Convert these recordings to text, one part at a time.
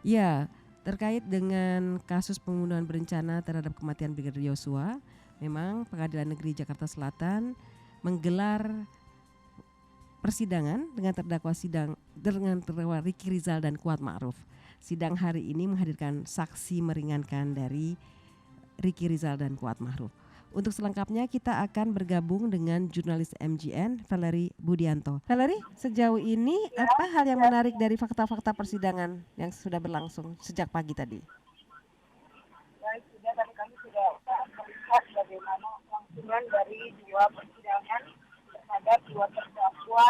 Ya, terkait dengan kasus pembunuhan berencana terhadap kematian Brigadir Yosua, memang Pengadilan Negeri Jakarta Selatan menggelar persidangan dengan terdakwa Ricky Rizal dan Kuat Ma'ruf. Sidang hari ini menghadirkan saksi meringankan dari Ricky Rizal dan Kuat Ma'ruf. Untuk selengkapnya kita akan bergabung dengan jurnalis MGN Valerie Budianto. Valerie, sejauh ini apa hal yang menarik dari fakta-fakta persidangan yang sudah berlangsung sejak pagi tadi? Baik, sudah tadi kami sudah melihat bagaimana kelangsungan dari dua persidangan terhadap dua terdakwa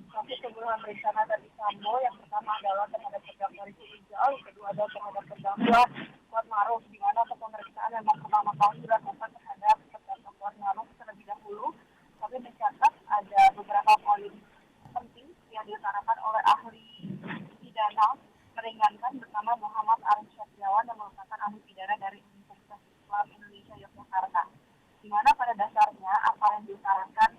kasus pembunuhan berencana Verdi Sambo. Yang pertama adalah terhadap terdakwa Ricky Rizal, yang kedua adalah terhadap terdakwa Kuat Ma'ruf, di mana pemeriksaan memang pertama kali dilakukan terhadap terdakwa Kuat Ma'ruf terlebih dahulu. Tapi mencatat ada beberapa poin penting yang diutarakan oleh ahli pidana meringankan bersama Muhammad Arif Setiawan yang merupakan ahli pidana dari Universitas Islam Indonesia Yogyakarta. Di mana pada dasarnya apa yang diutarakan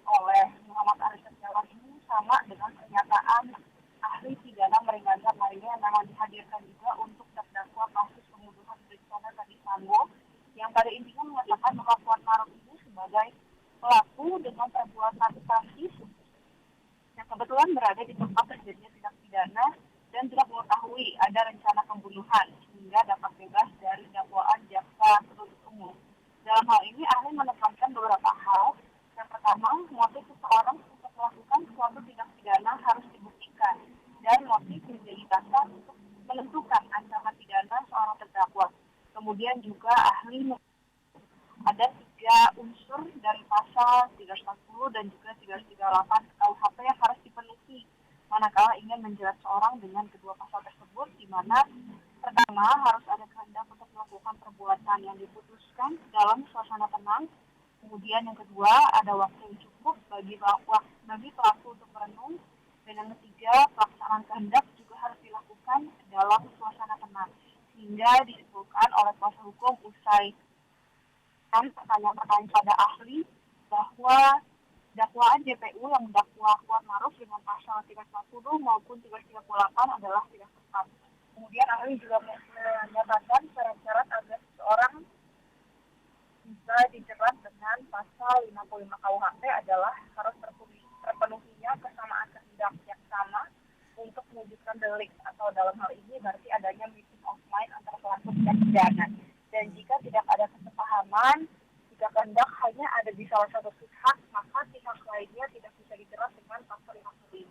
oleh Muhammad Arif Setiawan ini sama dengan pernyataan ahli pidana meringankan lainnya yang memang dihadirkan juga untuk terdakwa kasus pembunuhan berencana Verdi Sambo yang pada intinya mengatakan bahwa Kuat Ma'ruf ini sebagai pelaku dengan perbuatan pasif yang kebetulan berada di tempat terjadinya tindak pidana dan tidak mengetahui ada rencana pembunuhan sehingga dapat bebas dari dakwaan jaksa penuntut umum. Dalam hal ini ahli menekankan beberapa hal. Yang pertama, motif seseorang untuk melakukan suatu tindak pidana harus dibuktikan dan motif menjadi dasar untuk menentukan ancaman pidana seorang terdakwa. Kemudian juga ahli ada tiga unsur dari pasal 340 dan juga 338 KUHP yang harus dipenuhi manakala ingin menjerat seorang dengan kedua pasal tersebut, di mana pertama harus ada kehendak untuk melakukan perbuatan yang diputuskan dalam suasana tenang. Kemudian yang kedua ada waktu yang cukup bagi pelaku untuk merenung. Dan yang ketiga, pelaksanaan kehendak juga harus dilakukan dalam suasana tenang. Sehingga disebutkan oleh kuasa hukum usai pertanyaan-pertanyaan pada ahli bahwa dakwaan JPU yang mendakwa Kuat Ma'ruf dengan pasal 340 maupun 338 adalah tidak tepat. Kemudian ahli juga menyatakan syarat-syarat agar seseorang bisa dijerat dengan pasal 55 KUHP adalah harus terpenuhinya kesamaan kehendak yang sama untuk mewujudkan delik, atau dalam hal ini berarti adanya meeting of mind antara pelaku dan pidana. Dan jika tidak ada kesepahaman, jika kehendak hanya ada di salah satu pihak, maka pihak lainnya tidak bisa dijerat dengan pasal 55.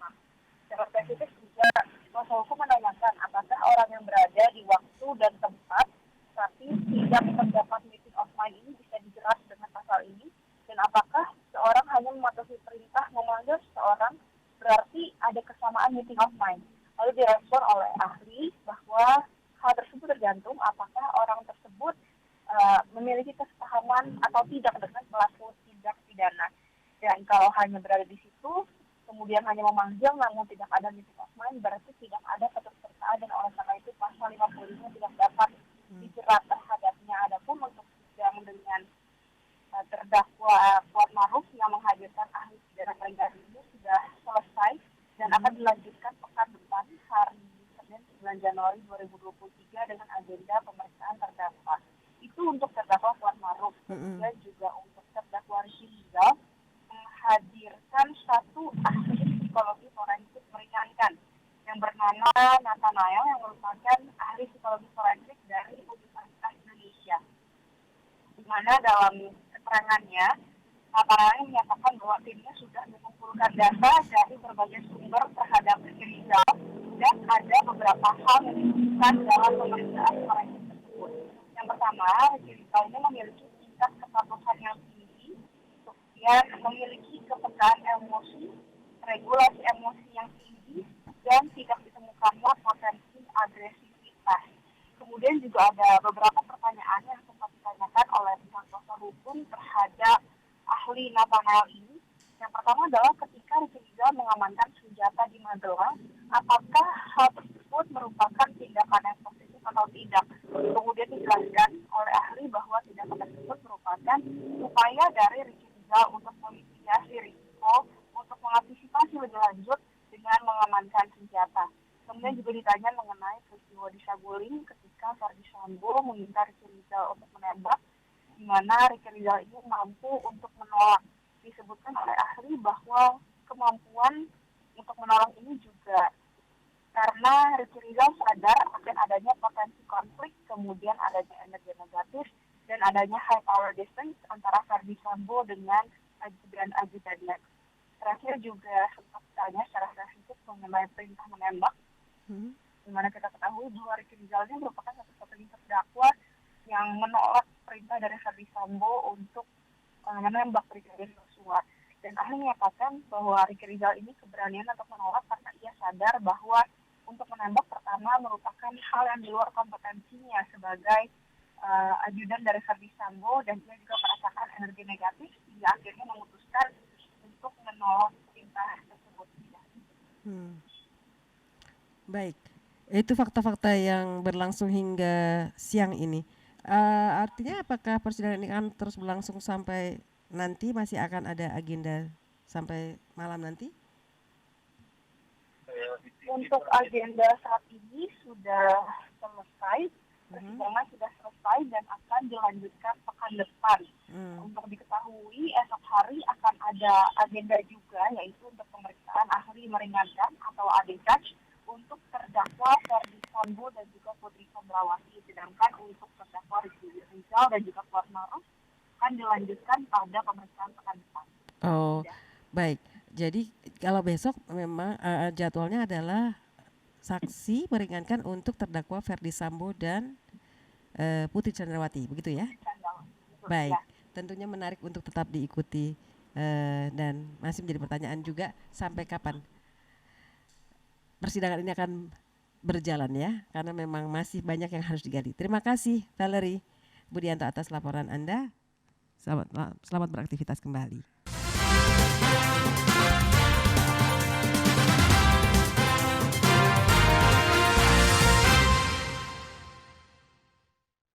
Secara spesifik juga kuasa hukum menanyakan apakah orang yang berada di waktu dan tempat tapi tidak terdapat meeting of mind ini bisa dijerat dengan pasal ini, dan apakah seorang hanya mematuhi perintah memanggil seseorang berarti ada kesamaan meeting of mind. Lalu direspon oleh ahli bahwa hal tersebut tergantung apakah orang tersebut memiliki kesepahaman atau tidak dengan pelaku tindak pidana. Dan kalau hanya berada di situ, kemudian hanya memanggil namun tidak ada meeting of mind, berarti tidak ada ketersertaan, dan oleh karena itu pasal 55 tidak dapat dijerat terhadapnya. Adapun untuk sidang dengan terdakwa Kuat Ma'ruf yang menghadirkan ahli pidana peringahan ini sudah selesai dan akan dilanjutkan pekan depan hari Senin 9 Januari 2023 dengan agenda pemeriksaan terdakwa. Itu untuk terdakwa Kuat Ma'ruf. Kemudian juga untuk terdakwa Ricky Rizal menghadirkan satu ahli psikologi forensik meringankan yang bernama Nathanael yang merupakan ahli psikologi forensik dari Universitas Indonesia. Di mana dalam keterangannya, Nathanael menyatakan bahwa timnya sudah mengumpulkan data dari berbagai sumber terhadap Ricky Rizal dan ada beberapa hal yang disebutkan dalam pemeriksaan forensik tersebut. Yang pertama, Ricky Rizal ini memiliki tingkat kepatuhan yang tinggi, kemudian memiliki kepekaan emosi, regulasi emosi yang tinggi, dan tidak ditemukannya potensi agresivitas. Kemudian juga ada beberapa pertanyaan yang sempat ditanyakan oleh pihak kuasa hukum terhadap ahli Nathanael ini. Yang pertama adalah ketika Ricky Rizal mengamankan senjata di Magelang, apakah hal tersebut merupakan tindakan yang positif atau tidak? Kemudian dijelaskan oleh ahli bahwa tindakan tersebut merupakan upaya dari Ricky Rizal untuk memitigasi risiko untuk mengantisipasi lebih lanjut dengan mengamankan senjata. Kemudian juga ditanya mengenai peristiwa di Saguling ketika Verdi Sambo meminta Ricky Rizal untuk menembak, di mana Ricky Rizal ini mampu untuk menolak. Disebutkan oleh ahli bahwa kemampuan untuk menolak ini juga karena Ricky Rizal sadar akan adanya potensi konflik, kemudian adanya energi negatif, dan adanya high power distance antara Verdi Sambo dengan ajudannya. Terakhir juga sempat ditanya secara spesifik mengenai perintah menembak, di mana kita ketahui bahwa Ricky Rizal ini merupakan satu-satunya terdakwa yang menolak perintah dari Verdi Sambo untuk menembak Brigadir Yosua. Dan ahli menyatakan bahwa Ricky Rizal ini keberanian untuk menolak karena ia sadar bahwa untuk menembak pertama merupakan hal yang di luar kompetensinya sebagai ajudan dari Verdi Sambo, dan ia juga merasakan energi negatif hingga akhirnya memutuskan untuk menolak perintah tersebut. Baik, itu fakta-fakta yang berlangsung hingga siang ini. Artinya apakah persidangan ini akan terus berlangsung sampai nanti, masih akan ada agenda sampai malam nanti? Untuk agenda saat ini sudah selesai, persidangan sudah selesai dan akan dilanjutkan pekan depan. Untuk diketahui esok hari akan ada agenda juga, yaitu untuk pemeriksaan ahli meringankan atau ADCAJ untuk terdakwa Verdi Sambo dan juga Putri Chandrawati. Sedangkan untuk terdakwa Ricky Rizal dan juga Kuat Maruf akan dilanjutkan pada pemeriksaan pekan depan. Oh, baik. Jadi kalau besok memang jadwalnya adalah saksi meringankan untuk terdakwa Verdi Sambo dan Putri Chandrawati, begitu ya? Baik, tentunya menarik untuk tetap diikuti dan masih menjadi pertanyaan juga sampai kapan persidangan ini akan berjalan ya, karena memang masih banyak yang harus digali. Terima kasih Valerie Budianto atas laporan Anda. Selamat beraktivitas kembali.